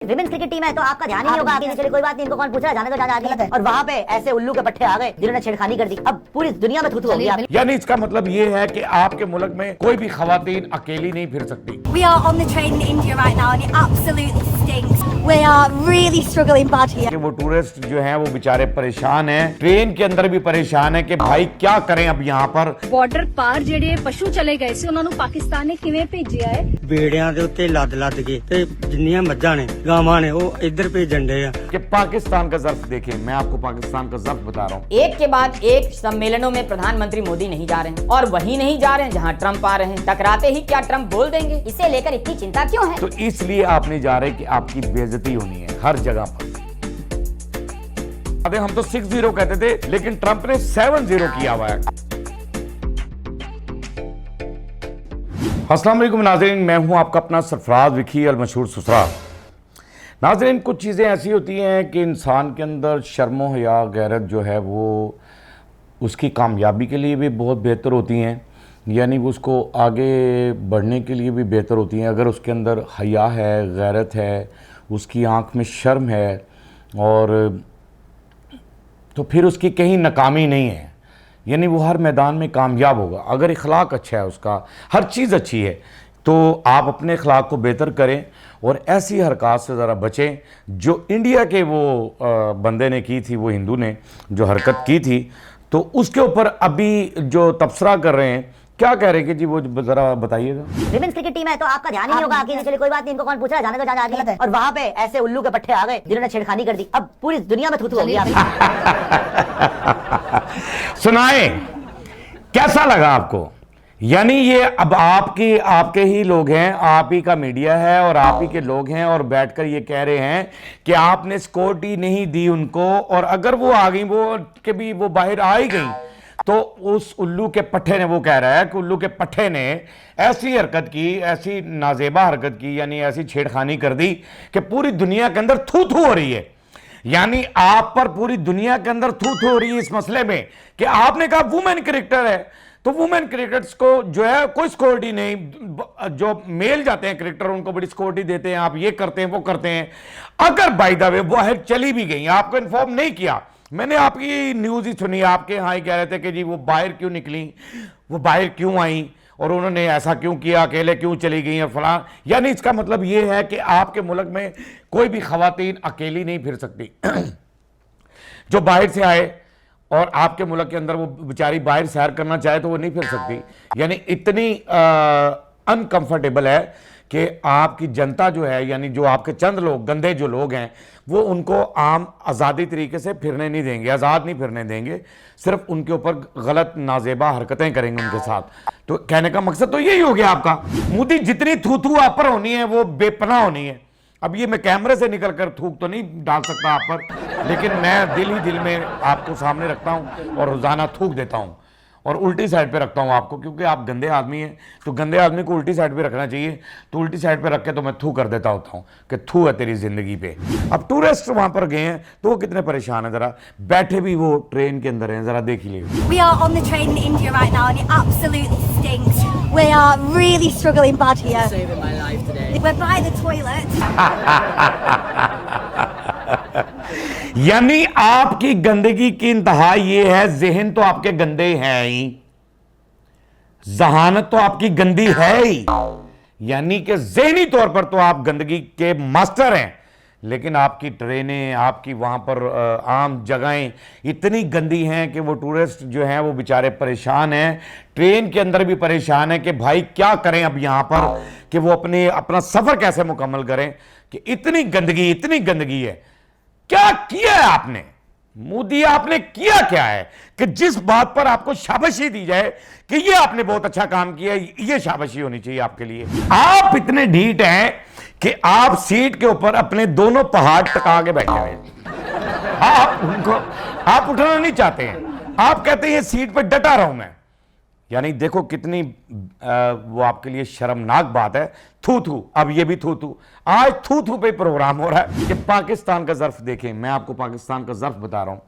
Women's cricket team है तो आपका ध्यान ही नहीं होगा आगे, चलिए कोई बात नहीं, इनको कौन पूछ रहा है, जाने दो जाने आगे। और वहाँ पे ऐसे उल्लू के पट्टे आ गए जिन्होंने छेड़खानी कर दी, अब पूरी दुनिया में थू-थू हो गया। यानी इसका मतलब ये है कि आपके मुल्क में कोई भी खवातीन अकेली नहीं फिर सकती। We are on the train in India right now and it absolutely stinks. We are really struggling bad here. कि वो टूरिस्ट जो हैं वो बेचारे परेशान हैं, ट्रेन के अंदर भी परेशान है कि भाई क्या करें अब यहाँ पर। ਬਾਰਡਰ ਪਾਰ ਜਿਹੜੇ ਪਸ਼ੂ ਚਲੇ ਗਏ ਸੀ ਉਹਨਾਂ ਨੂੰ ਪਾਕਿਸਤਾਨ ਨੇ ਕਿਵੇਂ ਭੇਜਿਆ ਹੈ? ਬੇੜਿਆਂ ਦੇ ਉੱਤੇ ਲੱਦ ਕੇ ਤੇ ਜਿੰਨੀਆਂ ਮੱਝਾਂ ਨੇ ਗਾਵਾਂ ਨੇ ਉਹ ਇੱਧਰ ਭੇਜਣ ਦੇ ਆ। कि पाकिस्तान का ज़र्फ देखें, मैं आपको पाकिस्तान का ज़र्फ बता रहा हूँ। एक के बाद एक सम्मेलनों में प्रधानमंत्री मोदी नहीं जा रहे हैं और वही नहीं जा रहे हैं जहां ट्रंप आ रहे हैं। टकराते ही क्या ट्रंप बोल देंगे? इसे लेकर इतनी चिंता क्यों है? तो इसलिए आप नहीं जा रहे कि आपकी बेइज्जती होनी है हर जगह पर। अरे हम तो 6-0 कहते थे, लेकिन ट्रंप ने 7-0 किया हुआ है। अस्सलाम वालेकुम नाज़रीन, मैं हूं आपका अपना सरफराज विकी अल मशहूर सुसरा। नाज़रीन, कुछ चीज़ें ऐसी होती हैं कि इंसान के अंदर शर्म व हया गैरत जो है वो उसकी कामयाबी के लिए भी बहुत बेहतर होती हैं, यानी वो उसको आगे बढ़ने के लिए भी बेहतर होती हैं। अगर उसके अंदर हया है, गैरत है, उसकी आँख में शर्म है, और तो फिर उसकी कहीं नाकामी नहीं है, यानी वो हर मैदान में कामयाब होगा। अगर इखलाक अच्छा है, उसका हर चीज़ अच्छी है, तो आप अपने अखलाक को बेहतर करें और ऐसी हरकत से ज़रा बचें जो इंडिया के वो बंदे ने की थी, वो हिंदू ने जो हरकत की थी, तो उसके ऊपर अभी जो तबसरा कर रहे हैं, क्या कह रहे हैं कि जी वो ज़रा बताइएगा। विमेंस क्रिकेट टीम है तो आपका ध्यान ही नहीं होगा आगे, चलिए कोई बात नहीं, इनको कौन पूछ रहा है, जाने दो जाने आगे। और वहाँ पे ऐसे उल्लू के पट्टे आ गए जिन्होंने छेड़खानी कर दी, अब पूरी दुनिया में थू-थू हो गया। सुनाए कैसा लगा आपको? यानी ये अब आपके ही लोग हैं, आप ही का मीडिया है और आप ही के लोग हैं, और बैठकर ये कह रहे हैं कि आपने सिक्योरिटी नहीं दी उनको, और अगर वो आ गई, वो के भी वो बाहर आ ही गई, तो उस उल्लू के पट्टे ने, वो कह रहा है कि उल्लू के पट्टे ने ऐसी हरकत की, ऐसी नाजेबा हरकत की, यानी ऐसी छेड़खानी कर दी कि पूरी दुनिया के अंदर थू-थू हो रही है। यानी आप पर पूरी दुनिया के अंदर थू-थू हो रही है इस मसले में कि आपने कहा वुमेन क्रिकेटर है, तो वुमेन क्रिकेटर्स को जो है कोई सिक्योरिटी नहीं। जो मेल जाते हैं क्रिकेटर उनको बड़ी सिक्योरिटी देते हैं, आप ये करते हैं वो करते हैं। अगर बाय द वे वो बाहर चली भी गई, आपको इन्फॉर्म नहीं किया, मैंने आपकी न्यूज़ ही सुनी, आपके यहाँ ही कह रहे थे कि जी वो बाहर क्यों निकली, वो बाहर क्यों आई, और उन्होंने ऐसा क्यों किया, अकेले क्यों चली गई और फलां। यानी इसका मतलब ये है कि आपके मुल्क में कोई भी खवातीन अकेली नहीं फिर सकती। जो बाहर से आए और आपके मुल्क के अंदर वो बेचारी बाहर सैर करना चाहे तो वो नहीं फिर सकती। यानी इतनी अनकंफर्टेबल है कि आपकी जनता जो है, यानी जो आपके चंद लोग, गंदे जो लोग हैं, वो उनको आम आज़ादी तरीके से फिरने नहीं देंगे, आज़ाद नहीं फिरने देंगे, सिर्फ उनके ऊपर गलत नाजेबा हरकतें करेंगे उनके साथ। तो कहने का मकसद तो यही हो गया आपका। मोदी जितनी थू-थू आप पर होनी है वो बेपनाह होनी है। अब ये मैं कैमरे से निकल कर थूक तो नहीं डाल सकता आप पर, लेकिन मैं दिल ही दिल में आपको सामने रखता हूँ और रोज़ाना थूक देता हूँ, और उल्टी साइड पे रखता हूँ आपको, क्योंकि आप गंदे आदमी हैं, तो गंदे आदमी को उल्टी साइड पे रखना चाहिए। तो उल्टी साइड पे रख के तो मैं थू कर देता होता हूँ कि थू है तेरी ज़िंदगी पे। अब टूरिस्ट वहाँ पर गए हैं तो वो कितने परेशान हैं, ज़रा बैठे भी वो ट्रेन के अंदर हैं, ज़रा देख लीजिए। We are on the train in India right now and it absolutely stinks. We are really struggling bad here. Saving my life today. We're by the toilet. यानी आपकी गंदगी की इंतहा ये है, जहन तो आपके गंदे हैं ही, जहानत तो आपकी गंदी है ही, यानी कि जहनी तौर पर तो आप गंदगी के मास्टर हैं, लेकिन आपकी ट्रेनें, आपकी वहाँ पर आम जगहें इतनी गंदी हैं कि वो टूरिस्ट जो हैं वो बेचारे परेशान हैं, ट्रेन के अंदर भी परेशान है कि भाई क्या करें अब यहाँ पर, कि वो अपना सफ़र कैसे मुकम्मल करें, कि इतनी गंदगी है। क्या किया है आपने मोदी, आपने किया क्या है कि जिस बात पर आपको शाबाशी दी जाए कि ये आपने बहुत अच्छा काम किया, ये शाबाशी होनी चाहिए आपके लिए। आप इतने ढीठ हैं कि आप सीट के ऊपर अपने दोनों पहाड़ टका के बैठे हुए हैं। आप उठना नहीं चाहते हैं, आप कहते हैं सीट पर डटा रहूं मैं। यानी देखो कितनी वो आपके लिए शर्मनाक बात है। थू-थू, अब ये भी थू-थू, आज थू-थू पे प्रोग्राम हो रहा है कि पाकिस्तान का ज़र्फ देखें। मैं आपको पाकिस्तान का ज़र्फ बता रहा हूं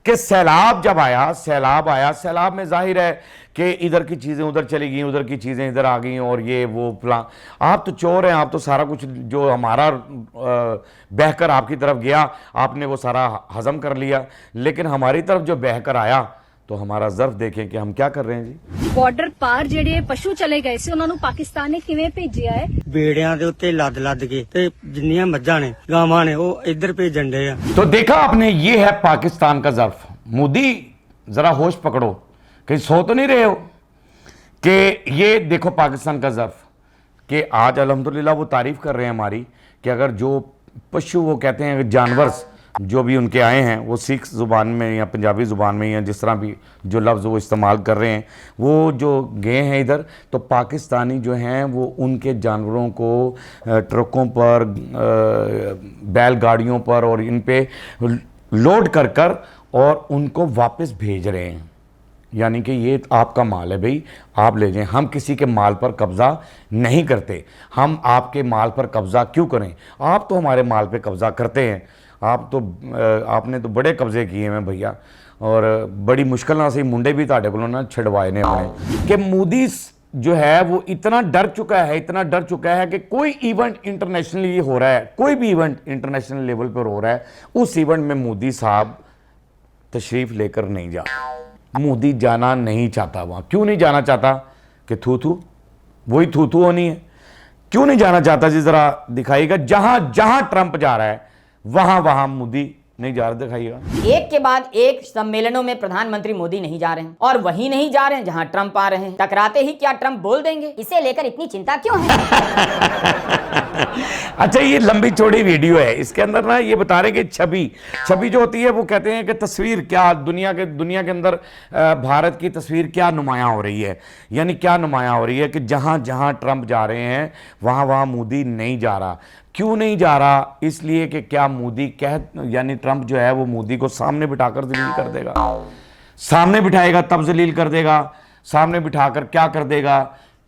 कि सैलाब जब आया, सैलाब में जाहिर है कि इधर की चीज़ें उधर चली गई, उधर की चीज़ें इधर आ गई और ये वो फलां। आप तो चोर हैं, आप तो सारा कुछ जो हमारा बहकर आपकी तरफ गया आपने वो सारा हजम कर लिया, लेकिन हमारी तरफ जो बहकर आया तो हमारा ज़र्फ देखें कि हम क्या कर रहे हैं जी। ਬਾਰਡਰ ਪਾਰ ਜਿਹੜੇ ਪਸ਼ੂ ਚਲੇ ਗਏ ਸੀ ਉਹਨਾਂ ਨੂੰ ਪਾਕਿਸਤਾਨ ਨੇ ਕਿਵੇਂ ਭੇਜਿਆ ਹੈ? ਬੇੜਿਆਂ ਦੇ ਉੱਤੇ ਲੱਦ ਕੇ ਤੇ ਜਿੰਨੀਆਂ ਮੱਝਾਂ ਨੇ ਗਾਵਾਂ ਨੇ ਉਹ ਇੱਧਰ ਭੇਜਣ ਡੇ ਆ। तो देखा आपने, ये है पाकिस्तान का ज़र्फ। मोदी ज़रा होश पकड़ो, कहीं सो तो नहीं रहे हो कि ये देखो पाकिस्तान का ज़र्फ, कि आज अल्हम्दुलिल्लाह वो तारीफ़ कर रहे हैं हमारी कि अगर जो पशु वो कहते हैं जानवर जो भी उनके आए हैं वो सिख ज़ुबान में या पंजाबी ज़ुबान में या जिस तरह भी जो लफ्ज़ वो इस्तेमाल कर रहे हैं, वो जो गए हैं इधर, तो पाकिस्तानी जो हैं वो उनके जानवरों को ट्रकों पर, बैलगाड़ियों पर और इन पे लोड कर और उनको वापस भेज रहे हैं। यानी कि ये आपका माल है भाई, आप ले जाएं। हम किसी के माल पर कब्ज़ा नहीं करते, हम आपके माल पर कब्ज़ा क्यों करें? आप तो हमारे माल पे कब्ज़ा करते हैं, आपने तो बड़े कब्ज़े किए हैं भैया, और बड़ी मुश्किल ना सही मुंडे भी ताड़े को ना छड़वाए ने अपने। कि मोदी जो है वो इतना डर चुका है, इतना डर चुका है कि कोई इवेंट इंटरनेशनली हो रहा है, कोई भी इवेंट इंटरनेशनल लेवल पर हो रहा है, उस इवेंट में मोदी साहब तशरीफ़ लेकर नहीं जा। मोदी जाना नहीं चाहता वहाँ। क्यों नहीं जाना चाहता? कि थू वही थू होनी है। क्यों नहीं जाना चाहता जी, ज़रा दिखाइएगा। जहाँ जहाँ ट्रंप जा रहा है वहाँ मोदी नहीं जा रहा, दिखाइएगा। एक के बाद एक सम्मेलनों में प्रधानमंत्री मोदी नहीं जा रहे हैं, और वहीं नहीं जा रहे हैं जहां ट्रंप आ रहे हैं। टकराते ही क्या ट्रंप बोल देंगे? इसे लेकर इतनी चिंता क्यों है? अच्छा, ये लंबी चौड़ी वीडियो है, इसके अंदर ना ये बता रहे कि छवि जो होती है वो कहते हैं कि तस्वीर क्या दुनिया के अंदर भारत की तस्वीर क्या नुमायां हो रही है। यानी क्या नुमायां हो रही है कि जहां जहां ट्रंप जा रहे हैं वहां मोदी नहीं जा रहा। क्यों नहीं जा रहा? इसलिए कि क्या मोदी यानी ट्रंप जो है वो मोदी को सामने बिठाकर जलील कर देगा। सामने बिठाएगा तब जलील कर देगा। सामने बिठाकर क्या कर देगा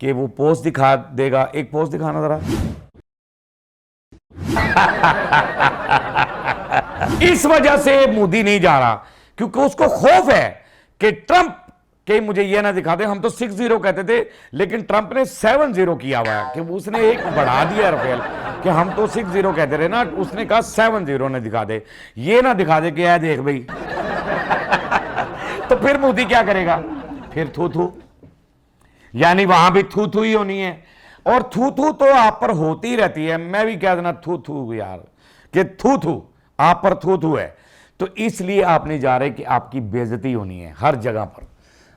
कि वो पोस्ट दिखा देगा। एक पोस्ट दिखाना जरा। इस वजह से मोदी नहीं जा रहा, क्योंकि उसको खौफ है कि ट्रंप के मुझे ये ना दिखा दे। हम तो 6-0 कहते थे, लेकिन ट्रंप ने 7-0 किया हुआ है कि उसने एक बढ़ा दिया रफेल, कि हम तो 6-0 कहते रहे ना, उसने कहा 7-0 ने दिखा दे। ये ना दिखा दे कि यह देख भाई। तो फिर मोदी क्या करेगा? फिर थू यानी वहां भी थू ही होनी है, और थू तो आप पर होती रहती है। मैं भी कह देना थू यार, कि थू आप पर थू है। तो इसलिए आप नहीं जा रहे कि आपकी बेइज्जती होनी है हर जगह पर।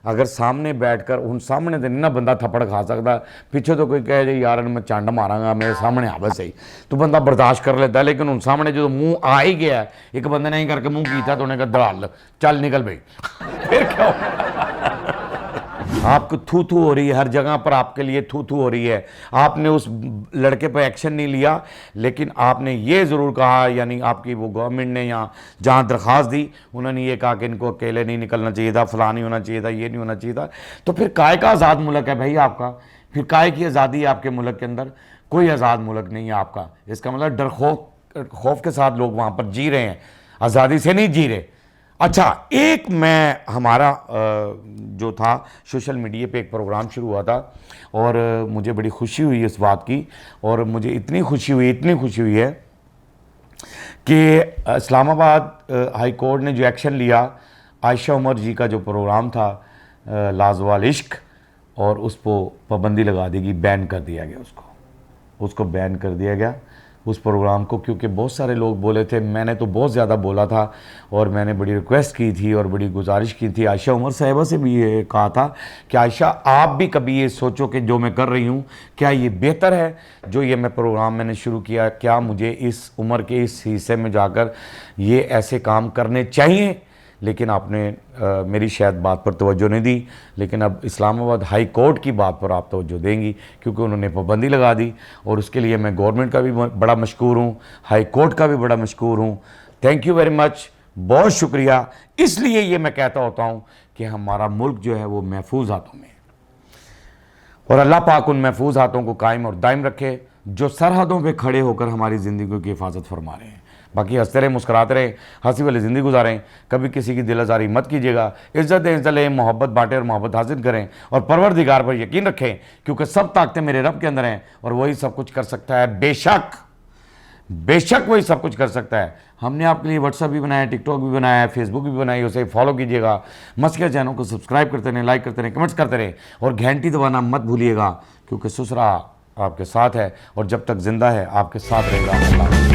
अगर सामने बैठकर उन सामने तो ना बंदा थप्पड़ खा सकता, पीछे तो कोई कहे यार मैं चंड मारांगा, मेरे सामने आवे सही, तो बंदा बर्दाश्त कर लेता है। लेकिन उन सामने जो मुंह आ ही गया, एक बंदे ने ही करके मुंह किया तो उन्हें कहा दलाल चल निकल भाई। फिर क्या आपको थू हो रही है हर जगह पर, आपके लिए थू हो रही है। आपने उस लड़के पर एक्शन नहीं लिया, लेकिन आपने ये ज़रूर कहा, यानी आपकी वो गवर्नमेंट ने यहाँ जहाँ दरख्वास्त दी उन्होंने ये कहा कि इनको अकेले नहीं निकलना चाहिए था, फलां नहीं होना चाहिए था, ये नहीं होना चाहिए था। तो फिर काय का आज़ाद मुल्क है भाई आपका? फिर काय की आज़ादी है आपके मुल्क के अंदर? कोई आज़ाद मुल्क नहीं है आपका। इसका मतलब डर खौफ के साथ लोग वहाँ पर जी रहे हैं, आज़ादी से नहीं जी रहे। अच्छा, एक मैं हमारा जो था सोशल मीडिया पे एक प्रोग्राम शुरू हुआ था, और मुझे बड़ी खुशी हुई इस बात की, और मुझे इतनी खुशी हुई है कि इस्लामाबाद हाई कोर्ट ने जो एक्शन लिया, आयशा उमर जी का जो प्रोग्राम था लाजवाल इश्क, और उस पर पाबंदी लगा दी गई, बैन कर दिया गया उसको बैन कर दिया गया उस प्रोग्राम को। क्योंकि बहुत सारे लोग बोले थे, मैंने तो बहुत ज़्यादा बोला था, और मैंने बड़ी रिक्वेस्ट की थी और बड़ी गुजारिश की थी। आयशा उमर साहिबा से भी ये कहा था कि आयशा आप भी कभी ये सोचो कि जो मैं कर रही हूँ क्या ये बेहतर है, जो ये मैं प्रोग्राम मैंने शुरू किया, क्या मुझे इस उम्र के इस हिस्से में जाकर ये ऐसे काम करने चाहिए? लेकिन आपने मेरी शायद बात पर तवज्जो नहीं दी, लेकिन अब इस्लामाबाद हाई कोर्ट की बात पर आप तवज्जो देंगी, क्योंकि उन्होंने पाबंदी लगा दी, और उसके लिए मैं गवर्नमेंट का भी बड़ा मशकूर हूँ, हाई कोर्ट का भी बड़ा मशकूर हूँ। थैंक यू वेरी मच, बहुत शुक्रिया। इसलिए ये मैं कहता होता हूँ कि हमारा मुल्क जो है वो महफूज हाथों में है, और अल्लाह पाक उन महफूज हाथों को कायम और दायम रखे जो सरहदों पर खड़े होकर हमारी ज़िंदगी की हिफाजत फरमा रहे हैं। बाकी हंसते रहें, मुस्कुराते रहें, हंसी वाली ज़िंदगी गुजारें। कभी किसी की दिल आज़ारी मत कीजिएगा। इज़्ज़त दें, इज़्ज़त लें, मोहब्बत बांटें और मोहब्बत हासिल करें। और परवरदिगार पर यकीन रखें, क्योंकि सब ताकतें मेरे रब के अंदर हैं और वही सब कुछ कर सकता है। बेशक वही सब कुछ कर सकता है। हमने आपके लिए व्हाट्सएप भी बनाया है, टिकटॉक भी बनाया है, फेसबुक भी बनाई है, उसे फॉलो कीजिएगा। मस्किया चैनल को सब्सक्राइब करते रहें, लाइक करते रहें, कमेंट्स करते रहें और घंटी दबाना मत भूलिएगा, क्योंकि ससुरा आपके साथ है और जब तक जिंदा है आपके साथ रहेगा।